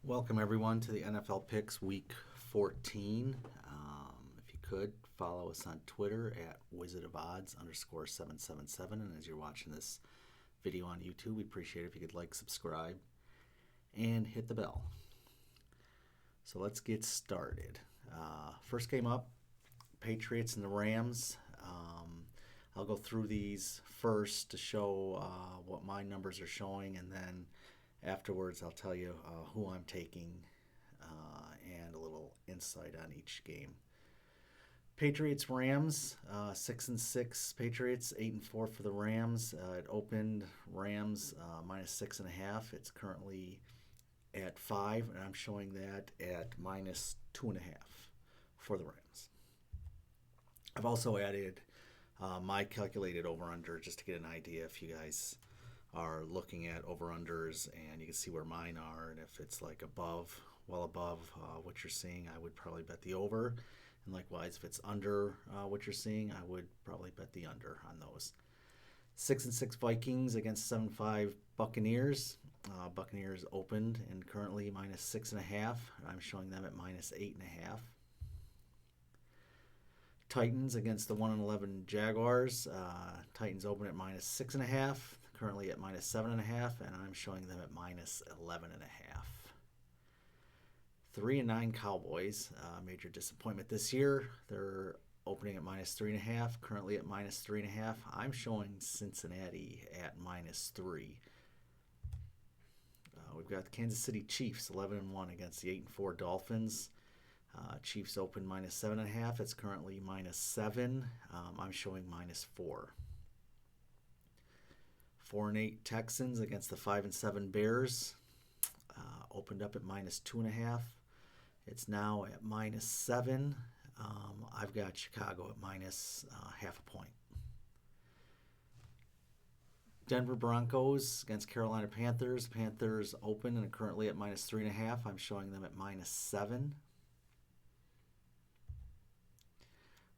Welcome everyone to the NFL Picks Week 14. If you could, follow us on Twitter at wizardofodds_777. And as you're watching this video on YouTube, we appreciate it if you could like, subscribe, and hit the bell. So let's get started. First game up, Patriots and the Rams. I'll go through these first to show what my numbers are showing, and then afterwards I'll tell you who I'm taking and a little insight on each game. Patriots Rams 6-6 Patriots, 8-4 for the Rams. It opened Rams -6.5. It's currently at 5, and I'm showing that at -2.5 for the Rams. I've also added my calculated over-under just to get an idea if you guys are looking at over-unders, and you can see where mine are, and if it's like well above what you're seeing, I would probably bet the over, and likewise if it's under what you're seeing, I would probably bet the under on those. 6-6 Vikings against 7-5 Buccaneers. Buccaneers opened and currently -6.5. I'm showing them at -8.5. Titans against the 1-11 Jaguars. Titans open at -6.5, currently at -7.5, and I'm showing them at -11.5. 3-9 Cowboys. Major disappointment this year. They're opening at -3.5, currently at -3.5. I'm showing Cincinnati at -3. We've got the Kansas City Chiefs 11-1 against the 8-4 Dolphins. Chiefs open -7.5. It's currently -7. I'm showing -4. 4-8 Texans against the 5-7 Bears. Opened up at -2.5. It's now at -7. I've got Chicago at -0.5 point. Denver Broncos against Carolina Panthers. Panthers open and are currently at -3.5. I'm showing them at -7.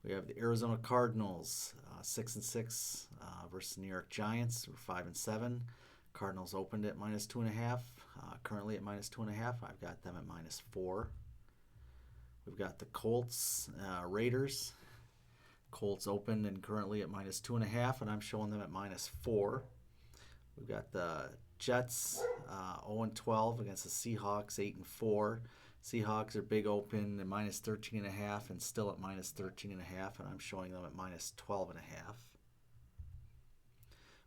We have the Arizona Cardinals, 6-6 versus the New York Giants. We're 5-7. Cardinals opened at -2.5. Currently at -2.5. I've got them at -4. We've got the Colts, Raiders. Colts opened and currently at -2.5, and I'm showing them at -4. We've got the Jets, 0-12 against the Seahawks, 8-4. Seahawks are big open at -13.5 and still at -13.5, and I'm showing them at -12.5.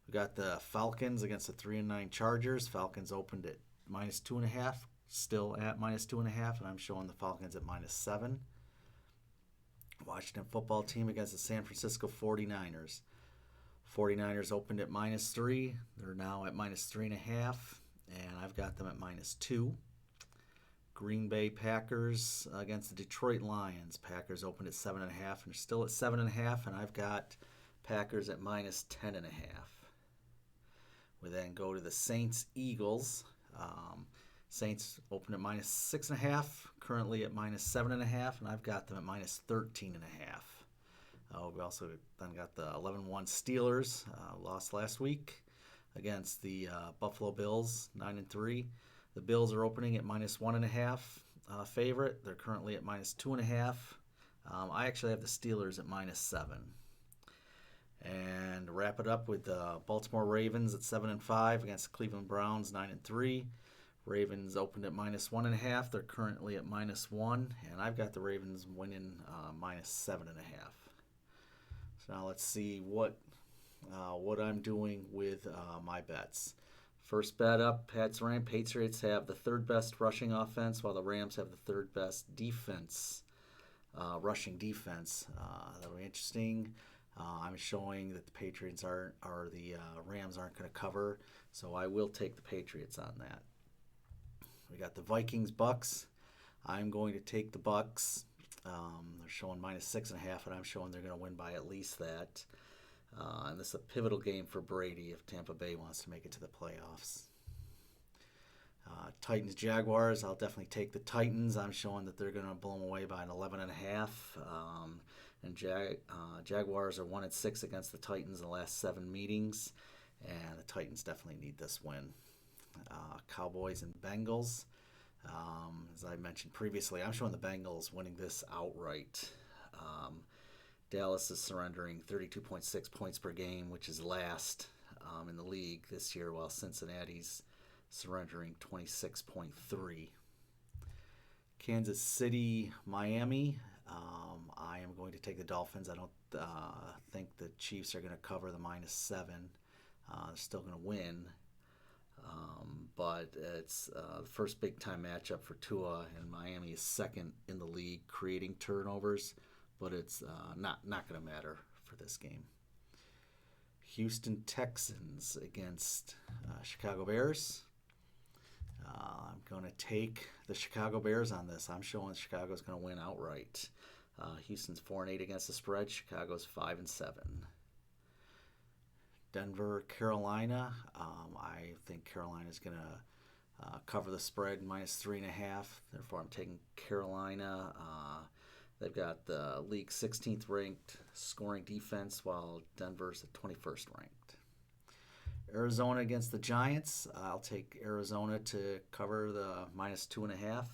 We got the Falcons against the 3-9 Chargers. Falcons opened at -2.5, still at -2.5, and I'm showing the Falcons at -7. Washington football team against the San Francisco 49ers. 49ers opened at -3. They're now at -3.5, and I've got them at -2. Green Bay Packers against the Detroit Lions. Packers opened at 7.5 and are still at 7.5, and I've got Packers at -10.5. We then go to the Saints Eagles. Saints opened at -6.5, currently at -7.5, and I've got them at -13.5. We also then got the 11-1 Steelers, lost last week against the Buffalo Bills, 9-3. The Bills are opening at -1.5 favorite. They're currently at -2.5. I actually have the Steelers at -7. And wrap it up with the Baltimore Ravens at 7-5 against the Cleveland Browns, 9-3. Ravens opened at -1.5. They're currently at -1, and I've got the Ravens winning -7.5. So now let's see what I'm doing with my bets. First bet up, Patriots have the third best rushing offense, while the Rams have the third best defense, rushing defense. That'll be interesting. I'm showing that the Patriots the Rams aren't going to cover, so I will take the Patriots on that. We got the Vikings Bucks. I'm going to take the Bucks. They're showing -6.5, and I'm showing they're going to win by at least that. And this is a pivotal game for Brady if Tampa Bay wants to make it to the playoffs. Titans Jaguars, I'll definitely take the Titans. I'm showing that they're going to blow them away by an 11.5. And Jaguars are 1-6 against the Titans in the last 7 meetings, and the Titans definitely need this win. Cowboys and Bengals. As I mentioned previously, I'm showing the Bengals winning this outright. Dallas is surrendering 32.6 points per game, which is last in the league this year, while Cincinnati's surrendering 26.3. Kansas City, Miami. I am going to take the Dolphins. I don't think the Chiefs are going to cover the -7. They're still going to win. But it's the first big-time matchup for Tua, and Miami is second in the league creating turnovers, but it's not going to matter for this game. Houston Texans against Chicago Bears. I'm going to take the Chicago Bears on this. I'm showing Chicago's going to win outright. Houston's 4-8 against the spread. Chicago's 5-7. Denver, Carolina. I think Carolina's going to cover the spread -3.5. Therefore, I'm taking Carolina. They've got the league 16th ranked scoring defense, while Denver's the 21st ranked. Arizona against the Giants. I'll take Arizona to cover the -2.5.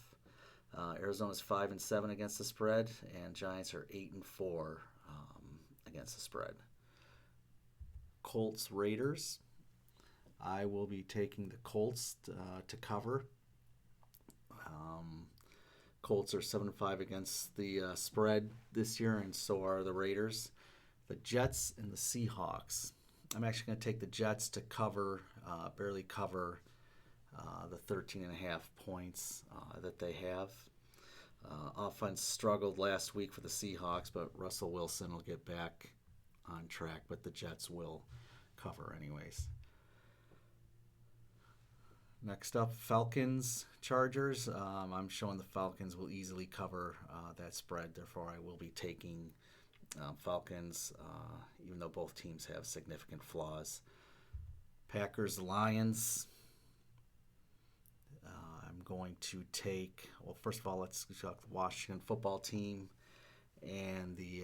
Arizona's 5-7 against the spread, and Giants are 8-4 against the spread. Colts Raiders. I will be taking the Colts to cover. Colts are 7-5 against the spread this year, and so are the Raiders. The Jets and the Seahawks. I'm actually going to take the Jets to cover, barely cover the 13.5 points that they have. Offense struggled last week for the Seahawks, but Russell Wilson will get back on track, but the Jets will cover anyways. Next up, Falcons, Chargers. I'm showing the Falcons will easily cover that spread. Therefore, I will be taking Falcons, even though both teams have significant flaws. Packers, Lions. I'm going to take, well, first of all, let's talk the Washington football team and the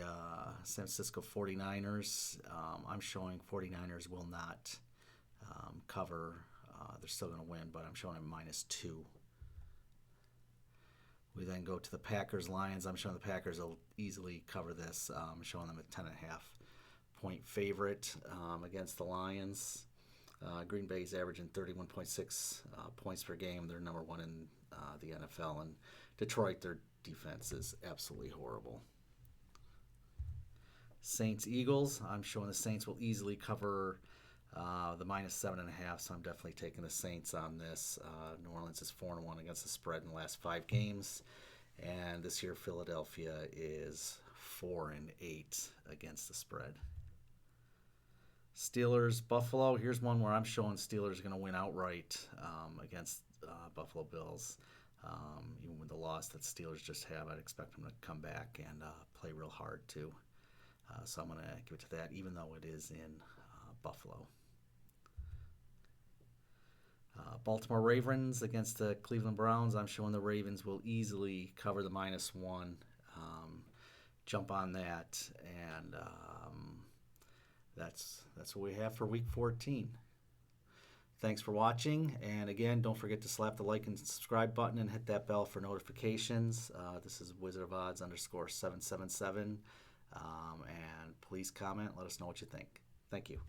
San Francisco 49ers. I'm showing 49ers will not cover. They're still going to win, but I'm showing them -2. We then go to the Packers, Lions. I'm showing the Packers will easily cover this. I'm showing them a 10.5 point favorite against the Lions. Green Bay's averaging 31.6 points per game. They're number one in the NFL. And Detroit, their defense is absolutely horrible. Saints, Eagles. I'm showing the Saints will easily cover the -7.5, so I'm definitely taking the Saints on this. New Orleans is 4-1 against the spread in the last 5 games, and this year Philadelphia is 4-8 against the spread. Steelers, Buffalo. Here's one where I'm showing Steelers are going to win outright against Buffalo Bills. Even with the loss that Steelers just have, I'd expect them to come back and play real hard too. So I'm going to give it to that, even though it is in Buffalo. Baltimore Ravens against the Cleveland Browns. I'm showing the Ravens will easily cover the -1. Jump on that, and that's what we have for Week 14. Thanks for watching, and again, don't forget to slap the like and subscribe button and hit that bell for notifications. This is Wizard of Odds _777, and please comment. Let us know what you think. Thank you.